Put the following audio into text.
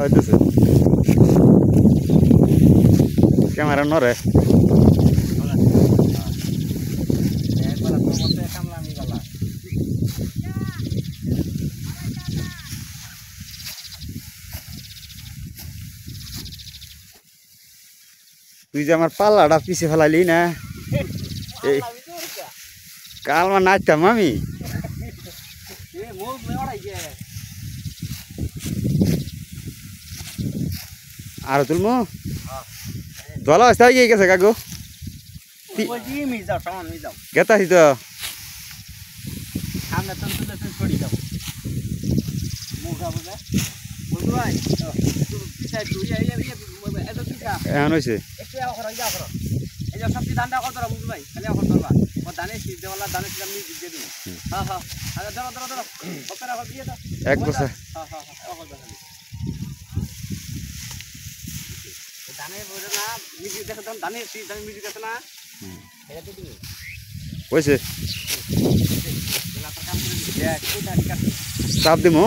হইতেছে ক্যামেরা নরে তুই যে আমার পাল্লাটা পিছে ফেলাইলি না এই কাল মা নাচতাম আমি আর তুলমু দলা অবস্থা হয়ে গেছে কাকু গেতাছি তো এখন হয়েছে এক বছর হয়েছে চাপ দিমু